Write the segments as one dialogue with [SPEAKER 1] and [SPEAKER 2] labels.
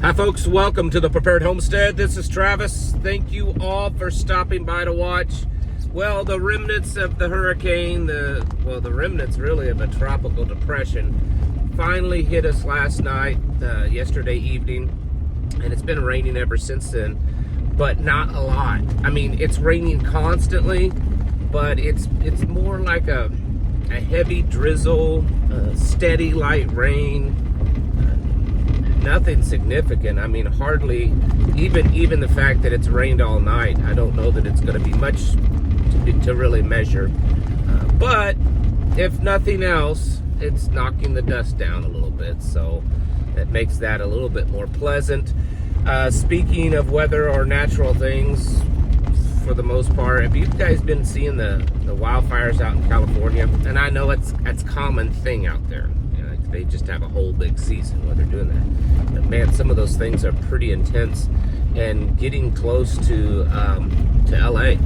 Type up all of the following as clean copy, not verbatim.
[SPEAKER 1] Hi folks, welcome to the Prepared Homestead. This is Travis. Thank you all for stopping by to watch. Well, the remnants of the hurricane, the remnants really of a tropical depression finally hit us last night, yesterday evening, and it's been raining ever since then, but not a lot. I mean, it's raining constantly, but it's more like a heavy drizzle, steady light rain. Nothing significant. I mean, hardly, even the fact that it's rained all night, I don't know that it's going to be much to really measure. But if nothing else, it's knocking the dust down a little bit, so that makes that a little bit more pleasant. Speaking of weather or natural things, for the most part, have you guys been seeing the wildfires out in California? And I know it's a common thing out there. They just have a whole big season when they're doing that. But man, some of those things are pretty intense, and getting close to LA.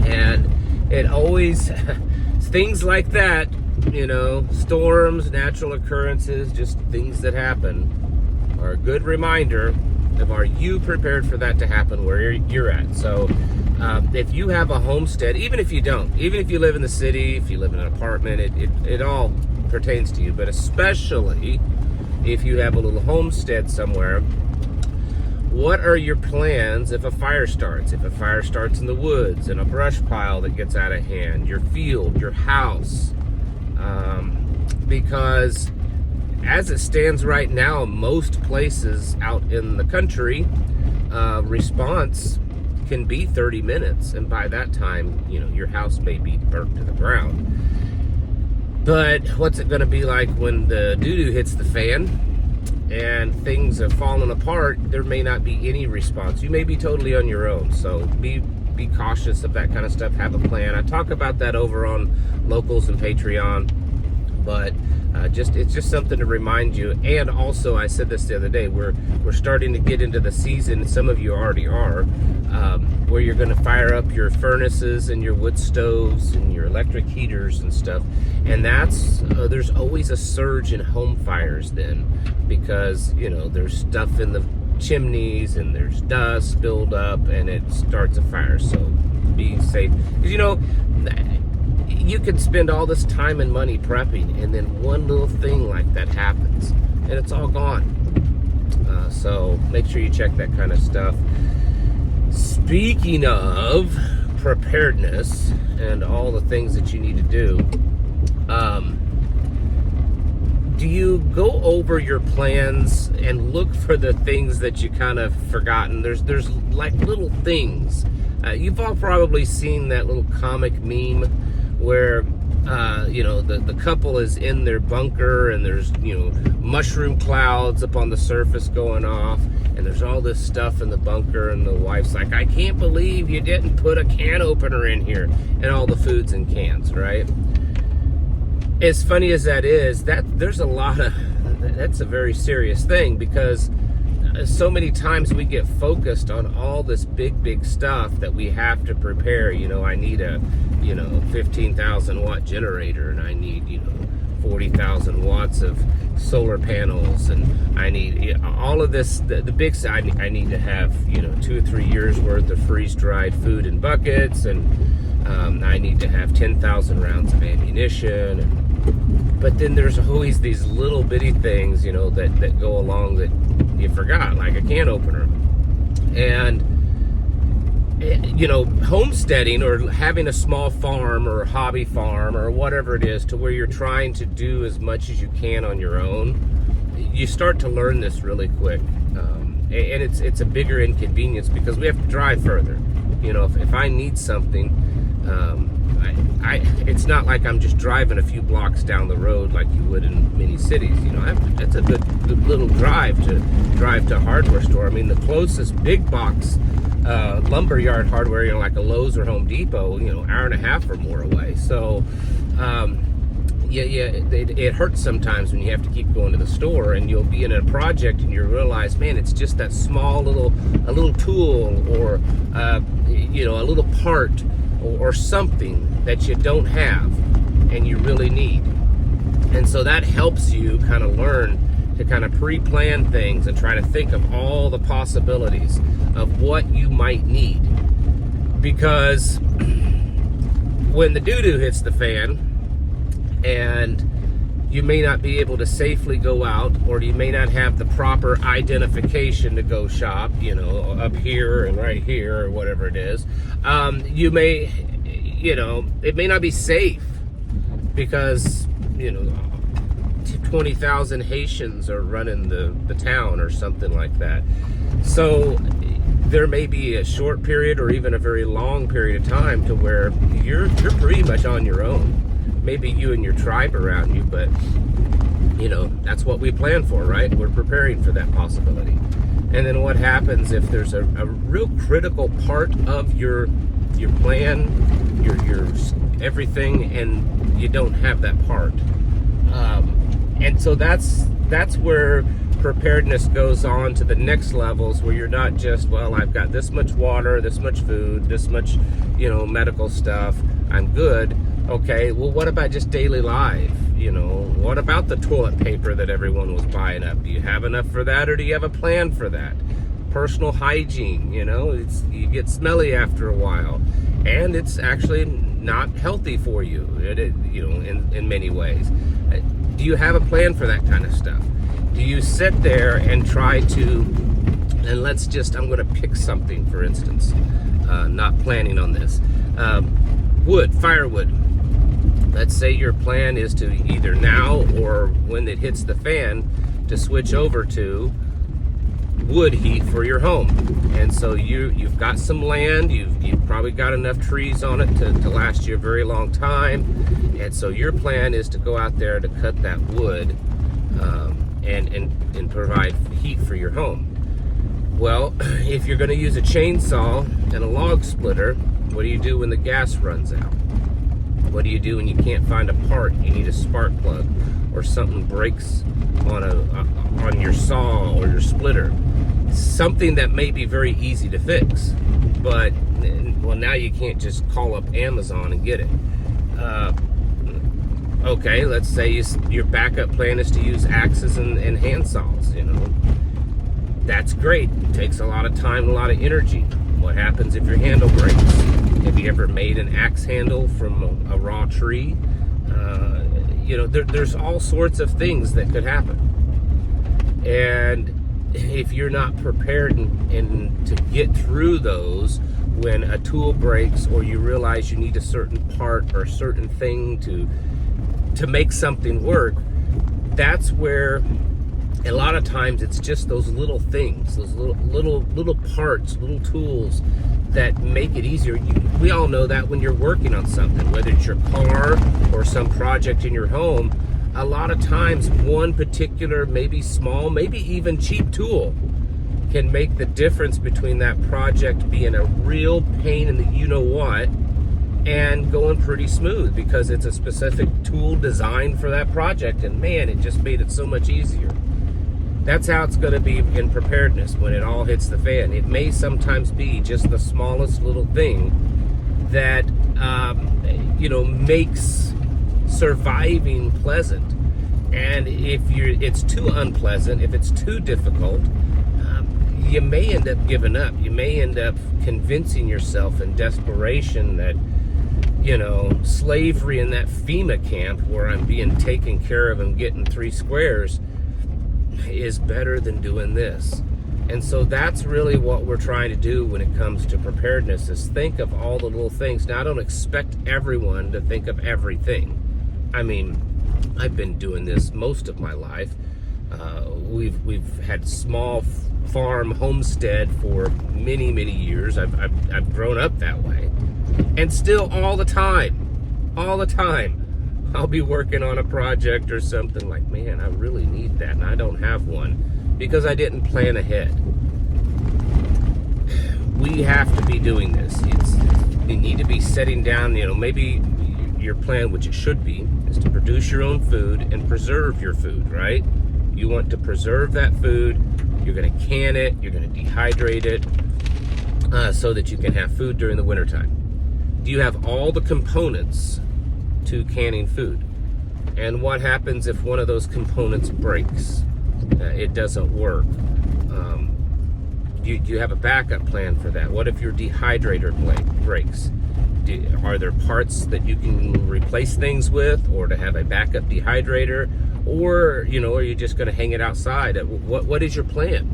[SPEAKER 1] And it always, things like that, you know, storms, natural occurrences, just things that happen, are a good reminder of, are you prepared for that to happen where you're at? So if you have a homestead, even if you don't, even if you live in the city, if you live in an apartment, it all pertains to you, but especially if you have a little homestead somewhere, what are your plans if a fire starts? If a fire starts in the woods, in a brush pile that gets out of hand, your field, your house, because as it stands right now, most places out in the country, response can be 30 minutes, and by that time, you know, your house may be burnt to the ground. But what's it going to be like when the doo-doo hits the fan and things have fallen apart? There may not be any response. You may be totally on your own. So be cautious of that kind of stuff. Have a plan. I talk about that over on Locals and Patreon. But it's just something to remind you. And also, I said this the other day, we're starting to get into the season, some of you already are, where you're going to fire up your furnaces and your wood stoves and your electric heaters and stuff. And that's there's always a surge in home fires then, because, you know, there's stuff in the chimneys and there's dust build up and it starts a fire. So be safe, because, you know, you can spend all this time and money prepping, and then one little thing like that happens and it's all gone. So make sure you check that kind of stuff. Speaking of preparedness and all the things that you need to do, do you go over your plans and look for the things that you kind of forgotten? There's like little things. You've all probably seen that little comic meme where you know, the couple is in their bunker and there's, you know, mushroom clouds up on the surface going off, and there's all this stuff in the bunker, and the wife's like, I can't believe you didn't put a can opener in here, and all the food's in cans, right? As funny as that is, that's a very serious thing, because so many times we get focused on all this big stuff that we have to prepare. You know, I need a, you know, 15,000 watt generator, and I need, you know, 40,000 watts of solar panels, and I need, you know, all of this, the big side. I need to have, you know, 2 or 3 years worth of freeze-dried food in buckets, and I need to have 10,000 rounds of ammunition. But then there's always these little bitty things, you know, that go along that you forgot, like a can opener. And, you know, homesteading or having a small farm or a hobby farm or whatever it is, to where you're trying to do as much as you can on your own, you start to learn this really quick. And it's a bigger inconvenience, because we have to drive further. You know, if I need something, it's not like I'm just driving a few blocks down the road like you would in many cities. You know, that's a good little drive to a hardware store. I mean, the closest big box lumberyard hardware, you know, like a Lowe's or Home Depot, you know, hour and a half or more away. So it hurts sometimes when you have to keep going to the store, and you'll be in a project and you realize, man, it's just that small a little tool, or you know, a little part or something that you don't have and you really need. And so that helps you kind of learn to kind of pre-plan things and try to think of all the possibilities of what you might need. Because when the doo-doo hits the fan and you may not be able to safely go out, or you may not have the proper identification to go shop, you know, up here and right here or whatever it is, you may, you know, it may not be safe because, you know, 20,000 Haitians are running the town or something like that. So there may be a short period or even a very long period of time to where you're pretty much on your own. Maybe you and your tribe around you, but you know, that's what we plan for, right? We're preparing for that possibility. And then what happens if there's a real critical part of your plan, your everything, and you don't have that part? And so that's where preparedness goes on to the next levels, where you're not just, well, I've got this much water, this much food, this much, you know, medical stuff, I'm good. Okay, well, what about just daily life? You know, what about the toilet paper that everyone was buying up? Do you have enough for that, or do you have a plan for that? Personal hygiene, you know, you get smelly after a while, and it's actually not healthy for you, you know, in many ways. Do you have a plan for that kind of stuff? Do you sit there and try to, and let's just, I'm going to pick something, for instance, not planning on this, firewood. Let's say your plan is to either now or when it hits the fan to switch over to wood heat for your home. And so you've got some land, you've probably got enough trees on it to last you a very long time. And so your plan is to go out there to cut that wood and provide heat for your home. Well, if you're going to use a chainsaw and a log splitter, what do you do when the gas runs out? What do you do when you can't find a part? You need a spark plug, or something breaks on your saw or your splitter. Something that may be very easy to fix, but well, now you can't just call up Amazon and get it. Okay, let's say your backup plan is to use axes and hand saws. You know, that's great. It takes a lot of time, a lot of energy. What happens if your handle breaks? Have you ever made an axe handle from a raw tree? You know, there's all sorts of things that could happen. And if you're not prepared and to get through those, when a tool breaks or you realize you need a certain part or a certain thing to make something work, that's where a lot of times it's just those little things, those little parts, little tools that make it easier. We all know that when you're working on something, whether it's your car or some project in your home, a lot of times one particular, maybe small, maybe even cheap tool can make the difference between that project being a real pain in the you-know-what and going pretty smooth because it's a specific tool designed for that project, and man, it just made it so much easier. That's how it's going to be in preparedness when it all hits the fan. It may sometimes be just the smallest little thing that, you know, makes surviving pleasant. And if it's too unpleasant, if it's too difficult, you may end up giving up. You may end up convincing yourself in desperation that, you know, slavery in that FEMA camp where I'm being taken care of and getting 3 squares is better than doing this. And so that's really what we're trying to do when it comes to preparedness, is think of all the little things. Now, I don't expect everyone to think of everything. I mean, I've been doing this most of my life. We've had small farm homestead for many years. I've grown up that way, and still all the time I'll be working on a project or something like, man, I really need that, and I don't have one because I didn't plan ahead. We have to be doing this. You need to be setting down, you know, maybe your plan, which it should be, is to produce your own food and preserve your food, right? You want to preserve that food. You're going to can it. You're going to dehydrate it so that you can have food during the wintertime. Do you have all the components to canning food? And what happens if one of those components breaks? it doesn't work. You have a backup plan for that. What if your dehydrator breaks? Are there parts that you can replace things with, or to have a backup dehydrator? Or, you know, are you just going to hang it outside? What is your plan?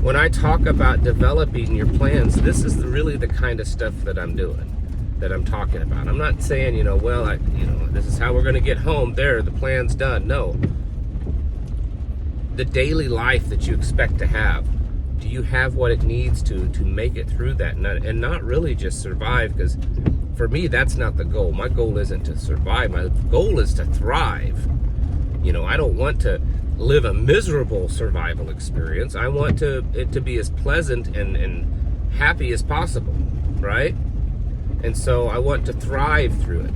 [SPEAKER 1] When I talk about developing your plans, this is really the kind of stuff that I'm doing, that I'm talking about. I'm not saying, you know, well, this is how we're going to get home. There, the plan's done. No. The daily life that you expect to have, do you have what it needs to make it through that, and not really just survive? Because for me, that's not the goal. My goal isn't to survive. My goal is to thrive. You know, I don't want to live a miserable survival experience. I want it to be as pleasant and happy as possible, right? And so I want to thrive through it.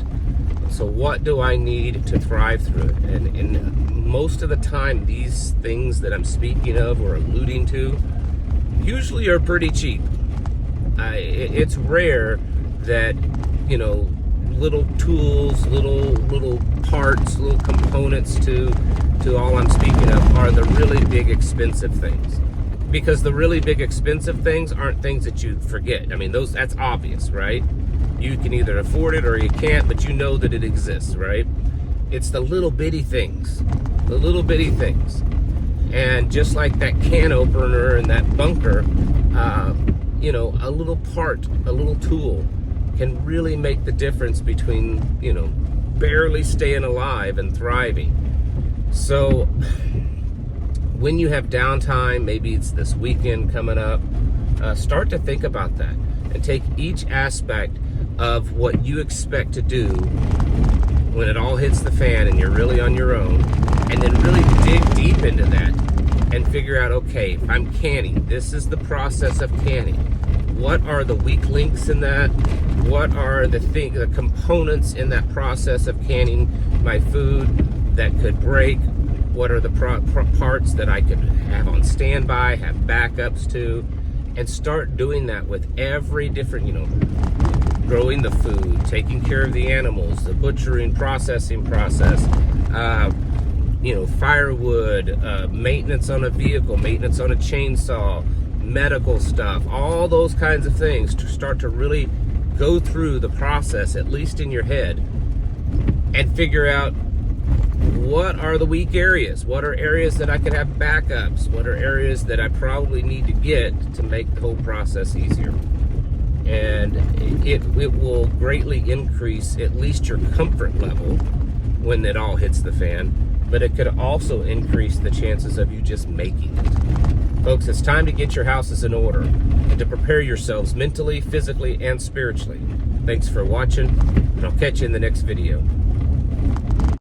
[SPEAKER 1] So what do I need to thrive through it? And most of the time, these things that I'm speaking of or alluding to usually are pretty cheap. It's rare that, you know, little tools, little parts, little components to all I'm speaking of are the really big expensive things. Because the really big expensive things aren't things that you forget. I mean, that's obvious, right? You can either afford it or you can't, but you know that it exists, right? It's the little bitty things. The little bitty things. And just like that can opener and that bunker, you know, a little part, a little tool can really make the difference between, you know, barely staying alive and thriving. So when you have downtime, maybe it's this weekend coming up, start to think about that and take each aspect of what you expect to do when it all hits the fan and you're really on your own, and then really dig deep into that and figure out, okay, if I'm canning, this is the process of canning. What are the weak links in that? What are the components in that process of canning my food that could break? What are the parts that I could have on standby, have backups to? And start doing that with every different, you know, growing the food, taking care of the animals, the butchering, processing process, you know, firewood, maintenance on a vehicle, maintenance on a chainsaw, medical stuff, all those kinds of things, to start to really go through the process, at least in your head, and figure out what are the weak areas, what are areas that I could have backups, what are areas that I probably need to get to make the whole process easier. And it will greatly increase at least your comfort level when it all hits the fan, but it could also increase the chances of you just making it. Folks, it's time to get your houses in order and to prepare yourselves mentally, physically, and spiritually. Thanks for watching, and I'll catch you in the next video.